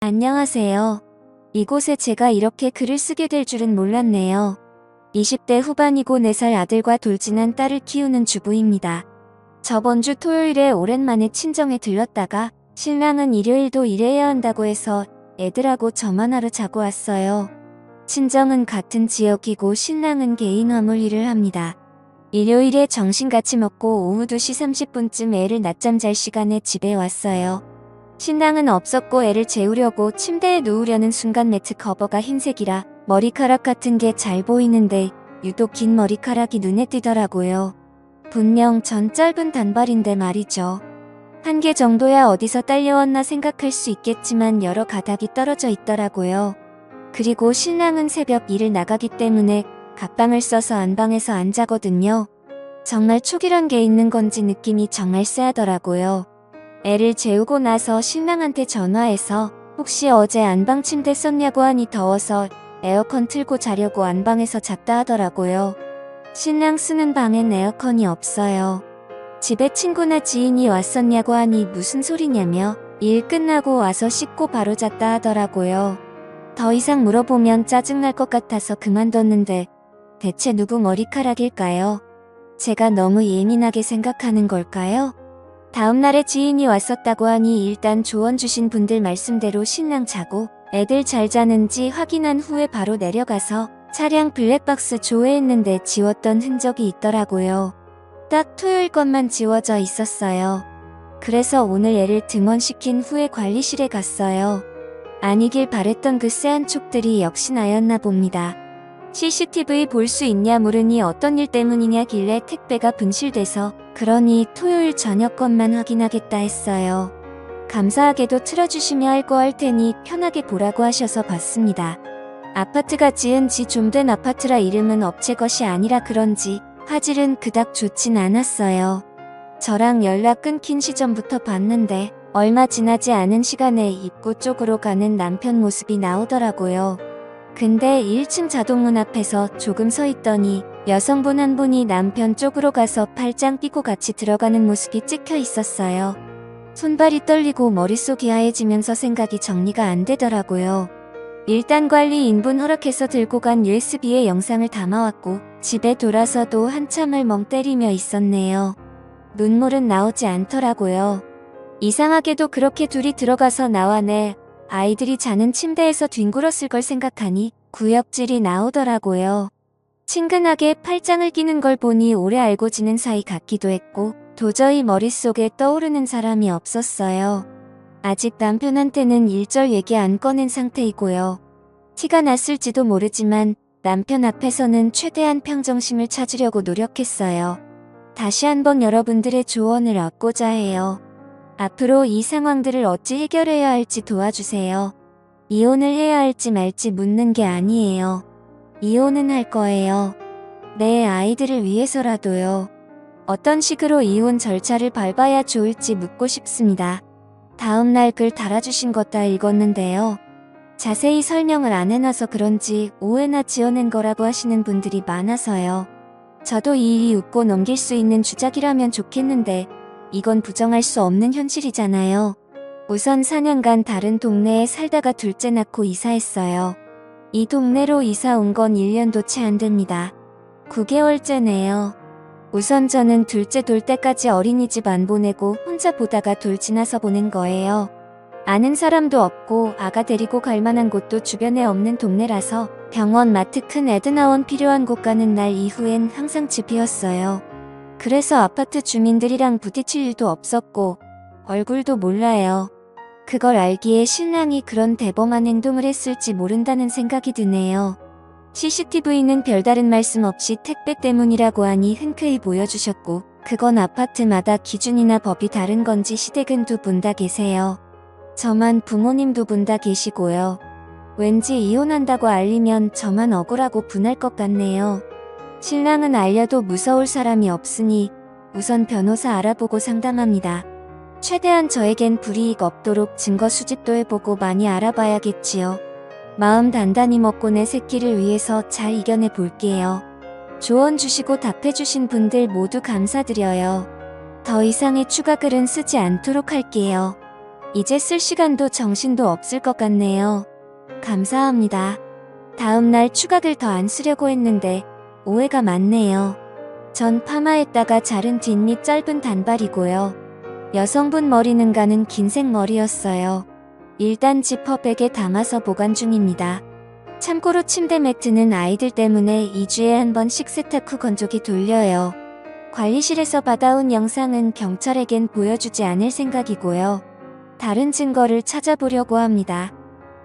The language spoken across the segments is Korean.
안녕하세요. 이곳에 제가 이렇게 글을 쓰게 될 줄은 몰랐네요. 20대 후반이고 4살 아들과 돌진한 딸을 키우는 주부입니다. 저번 주 토요일에 오랜만에 친정에 들렀다가 신랑은 일요일도 일해야 한다고 해서 애들하고 저만 하루 자고 왔어요. 친정은 같은 지역이고 신랑은 개인 화물 일을 합니다. 일요일에 점심같이 먹고 오후 2시 30분쯤 애를 낮잠 잘 시간에 집에 왔어요. 신랑은 없었고 애를 재우려고 침대에 누우려는 순간 매트 커버가 흰색이라 머리카락 같은 게 잘 보이는데 유독 긴 머리카락이 눈에 띄더라고요. 분명 전 짧은 단발인데 말이죠. 한 개 정도야 어디서 딸려왔나 생각할 수 있겠지만 여러 가닥이 떨어져 있더라고요. 그리고 신랑은 새벽 일을 나가기 때문에 각방을 써서 안방에서 안 자거든요. 정말 촉이란 게 있는 건지 느낌이 정말 쎄하더라고요. 애를 재우고 나서 신랑한테 전화해서 혹시 어제 안방 침대 썼냐고 하니 더워서 에어컨 틀고 자려고 안방에서 잤다 하더라고요. 신랑 쓰는 방엔 에어컨이 없어요. 집에 친구나 지인이 왔었냐고 하니 무슨 소리냐며 일 끝나고 와서 씻고 바로 잤다 하더라고요. 더 이상 물어보면 짜증날 것 같아서 그만뒀는데 대체 누구 머리카락일까요? 제가 너무 예민하게 생각하는 걸까요? 다음날에 지인이 왔었다고 하니 일단 조언 주신 분들 말씀대로 신랑 자고 애들 잘 자는지 확인한 후에 바로 내려가서 차량 블랙박스 조회했는데 지웠던 흔적이 있더라고요. 딱 토요일 것만 지워져 있었어요. 그래서 오늘 애를 등원시킨 후에 관리실에 갔어요. 아니길 바랬던 그 쎄한 촉들이 역시 나였나 봅니다. CCTV 볼 수 있냐 물으니 어떤 일 때문이냐길래 택배가 분실돼서 그러니 토요일 저녁 것만 확인하겠다 했어요. 감사하게도 틀어주시며 할 거 할 테니 편하게 보라고 하셔서 봤습니다. 아파트가 지은 지 좀 된 아파트라 이름은 업체 것이 아니라 그런지 화질은 그닥 좋진 않았어요. 저랑 연락 끊긴 시점부터 봤는데 얼마 지나지 않은 시간에 입구 쪽으로 가는 남편 모습이 나오더라고요. 근데 1층 자동문 앞에서 조금 서 있더니 여성분 한 분이 남편 쪽으로 가서 팔짱 끼고 같이 들어가는 모습이 찍혀 있었어요. 손발이 떨리고 머릿속이 하얘지면서 생각이 정리가 안 되더라고요. 일단 관리인분 허락해서 들고 간 USB에 영상을 담아왔고 집에 돌아서도 한참을 멍 때리며 있었네요. 눈물은 나오지 않더라고요. 이상하게도 그렇게 둘이 들어가서 나와내 아이들이 자는 침대에서 뒹굴었을 걸 생각하니 구역질이 나오더라고요. 친근하게 팔짱을 끼는 걸 보니 오래 알고 지낸 사이 같기도 했고 도저히 머릿속에 떠오르는 사람이 없었어요. 아직 남편한테는 일절 얘기 안 꺼낸 상태이고요. 티가 났을지도 모르지만 남편 앞에서는 최대한 평정심을 찾으려고 노력했어요. 다시 한번 여러분들의 조언을 얻고자 해요. 앞으로 이 상황들을 어찌 해결해야 할지 도와주세요. 이혼을 해야 할지 말지 묻는 게 아니에요. 이혼은 할 거예요. 내 아이들을 위해서라도요. 어떤 식으로 이혼 절차를 밟아야 좋을지 묻고 싶습니다. 다음날 글 달아주신 것 다 읽었는데요. 자세히 설명을 안 해놔서 그런지 오해나 지어낸 거라고 하시는 분들이 많아서요. 저도 이 일이 웃고 넘길 수 있는 주작이라면 좋겠는데 이건 부정할 수 없는 현실이잖아요. 우선 4년간 다른 동네에 살다가 둘째 낳고 이사했어요. 이 동네로 이사 온 건 1년도 채 안 됩니다. 9개월째네요. 우선 저는 둘째 돌 때까지 어린이집 안 보내고 혼자 보다가 돌 지나서 보낸 거예요. 아는 사람도 없고 아가 데리고 갈 만한 곳도 주변에 없는 동네라서 병원, 마트, 큰 애드나원 필요한 곳 가는 날 이후엔 항상 집이었어요. 그래서 아파트 주민들이랑 부딪힐 일도 없었고 얼굴도 몰라요. 그걸 알기에 신랑이 그런 대범한 행동을 했을지 모른다는 생각이 드네요. CCTV는 별다른 말씀 없이 택배 때문이라고 하니 흔쾌히 보여주셨고 그건 아파트마다 기준이나 법이 다른 건지 시댁은 두 분 다 계세요. 저만 부모님 두 분 다 계시고요. 왠지 이혼한다고 알리면 저만 억울하고 분할 것 같네요. 신랑은 알려도 무서울 사람이 없으니 우선 변호사 알아보고 상담합니다. 최대한 저에겐 불이익 없도록 증거 수집도 해보고 많이 알아봐야겠지요. 마음 단단히 먹고 내 새끼를 위해서 잘 이겨내 볼게요. 조언 주시고 답해주신 분들 모두 감사드려요. 더 이상의 추가 글은 쓰지 않도록 할게요. 이제 쓸 시간도 정신도 없을 것 같네요. 감사합니다. 다음날 추각을 더 안 쓰려고 했는데 오해가 많네요. 전 파마했다가 자른 뒷밑 짧은 단발이고요. 여성분 머리는 가는 긴 생머리였어요. 일단 지퍼백에 담아서 보관 중입니다. 참고로 침대 매트는 아이들 때문에 2주에 한 번씩 세탁 후 건조기 돌려요. 관리실에서 받아온 영상은 경찰에겐 보여주지 않을 생각이고요. 다른 증거를 찾아보려고 합니다.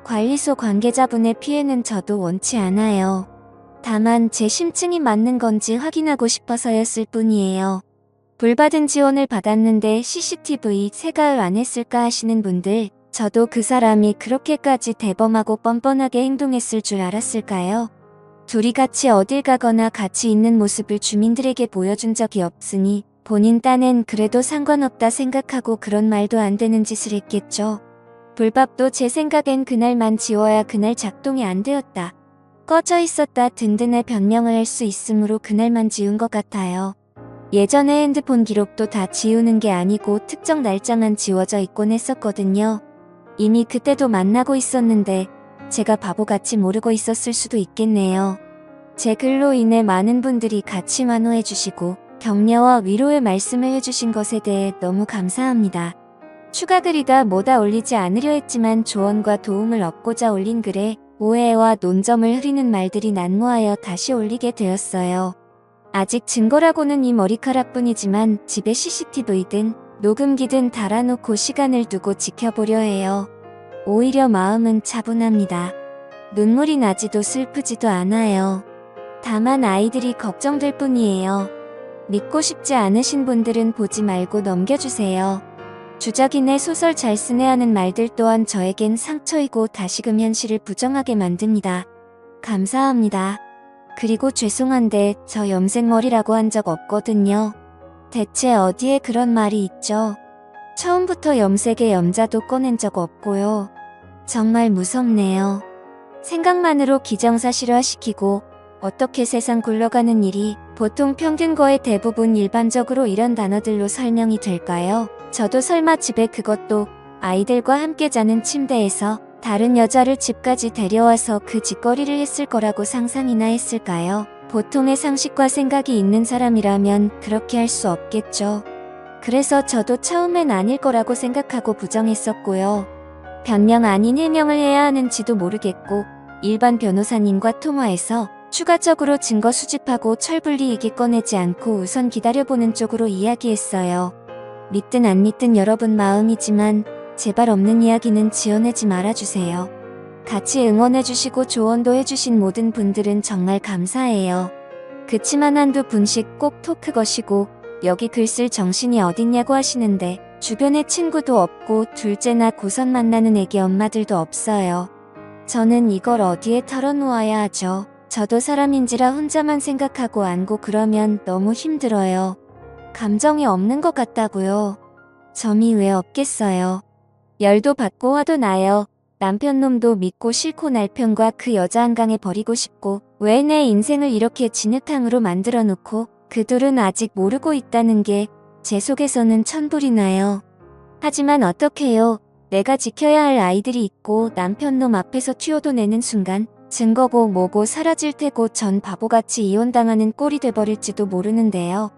관리소 관계자분의 피해는 저도 원치 않아요. 다만 제 심증이 맞는 건지 확인하고 싶어서였을 뿐이에요. 불받은 지원을 받았는데 CCTV 생각을 안 했을까 하시는 분들, 저도 그 사람이 그렇게까지 대범하고 뻔뻔하게 행동했을 줄 알았을까요? 둘이 같이 어딜 가거나 같이 있는 모습을 주민들에게 보여준 적이 없으니 본인 딴엔 그래도 상관없다 생각하고 그런 말도 안 되는 짓을 했겠죠. 불밥도 제 생각엔 그날만 지워야 그날 작동이 안 되었다. 꺼져 있었다 든든할 변명을 할 수 있으므로 그날만 지운 것 같아요. 예전에 핸드폰 기록도 다 지우는 게 아니고 특정 날짜만 지워져 있곤 했었거든요. 이미 그때도 만나고 있었는데 제가 바보같이 모르고 있었을 수도 있겠네요. 제 글로 인해 많은 분들이 같이 환호해주시고 격려와 위로의 말씀을 해주신 것에 대해 너무 감사합니다. 추가 글이다 뭐다 올리지 않으려 했지만 조언과 도움을 얻고자 올린 글에 오해와 논점을 흐리는 말들이 난무하여 다시 올리게 되었어요. 아직 증거라고는 이 머리카락뿐이지만 집에 CCTV든 녹음기든 달아놓고 시간을 두고 지켜보려 해요. 오히려 마음은 차분합니다. 눈물이 나지도 슬프지도 않아요. 다만 아이들이 걱정될 뿐이에요. 믿고 싶지 않으신 분들은 보지 말고 넘겨주세요. 주작인의 소설 잘 쓰네 하는 말들 또한 저에겐 상처이고 다시금 현실을 부정하게 만듭니다. 감사합니다. 그리고 죄송한데 저 염색머리라고 한 적 없거든요. 대체 어디에 그런 말이 있죠? 처음부터 염색에 염자도 꺼낸 적 없고요. 정말 무섭네요. 생각만으로 기정사실화시키고 어떻게 세상 굴러가는 일이 보통 평균거의 대부분 일반적으로 이런 단어들로 설명이 될까요? 저도 설마 집에 그것도 아이들과 함께 자는 침대에서 다른 여자를 집까지 데려와서 그 짓거리를 했을 거라고 상상이나 했을까요? 보통의 상식과 생각이 있는 사람이라면 그렇게 할 수 없겠죠. 그래서 저도 처음엔 아닐 거라고 생각하고 부정했었고요. 변명 아닌 해명을 해야 하는지도 모르겠고 일반 변호사님과 통화해서 추가적으로 증거 수집하고 철분리 얘기 꺼내지 않고 우선 기다려보는 쪽으로 이야기했어요. 믿든 안 믿든 여러분 마음이지만 제발 없는 이야기는 지어내지 말아주세요. 같이 응원해주시고 조언도 해주신 모든 분들은 정말 감사해요. 그치만 한두 분씩 꼭 토크 거시고 여기 글 쓸 정신이 어딨냐고 하시는데 주변에 친구도 없고 둘째나 고선 만나는 애기 엄마들도 없어요. 저는 이걸 어디에 털어놓아야 하죠. 저도 사람인지라 혼자만 생각하고 안고 그러면 너무 힘들어요. 감정이 없는 것 같다고요. 점이 왜 없겠어요. 열도 받고 화도 나요. 남편 놈도 믿고 싫고 남편과 그 여자 한강에 버리고 싶고 왜 내 인생을 이렇게 진흙탕으로 만들어 놓고 그 둘은 아직 모르고 있다는 게 제 속에서는 천불이 나요. 하지만 어떡해요. 내가 지켜야 할 아이들이 있고 남편 놈 앞에서 튀어도 내는 순간 증거고 뭐고 사라질 테고 전 바보같이 이혼당하는 꼴이 돼버릴지도 모르는데요.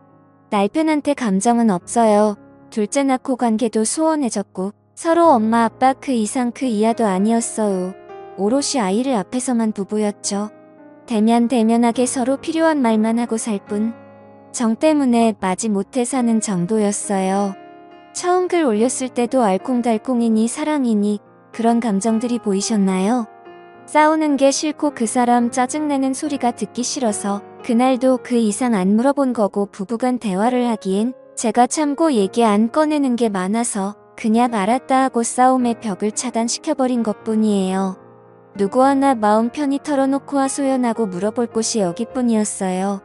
남편한테 감정은 없어요. 둘째 낳고 관계도 소원해졌고 서로 엄마 아빠 그 이상 그 이하도 아니었어요. 오롯이 아이를 앞에서만 부부였죠. 대면대면하게 서로 필요한 말만 하고 살 뿐. 정 때문에 마지못해 사는 정도였어요. 처음 글 올렸을 때도 알콩달콩이니 사랑이니 그런 감정들이 보이셨나요? 싸우는 게 싫고 그 사람 짜증내는 소리가 듣기 싫어서 그날도 그 이상 안 물어본 거고 부부간 대화를 하기엔 제가 참고 얘기 안 꺼내는 게 많아서 그냥 알았다 하고 싸움의 벽을 차단시켜버린 것뿐이에요. 누구 하나 마음 편히 털어놓고 하소연하고 물어볼 곳이 여기뿐이었어요.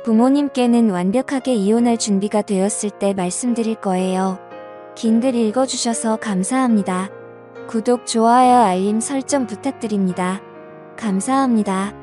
부모님께는 완벽하게 이혼할 준비가 되었을 때 말씀드릴 거예요. 긴 글 읽어주셔서 감사합니다. 구독, 좋아요, 알림 설정 부탁드립니다. 감사합니다.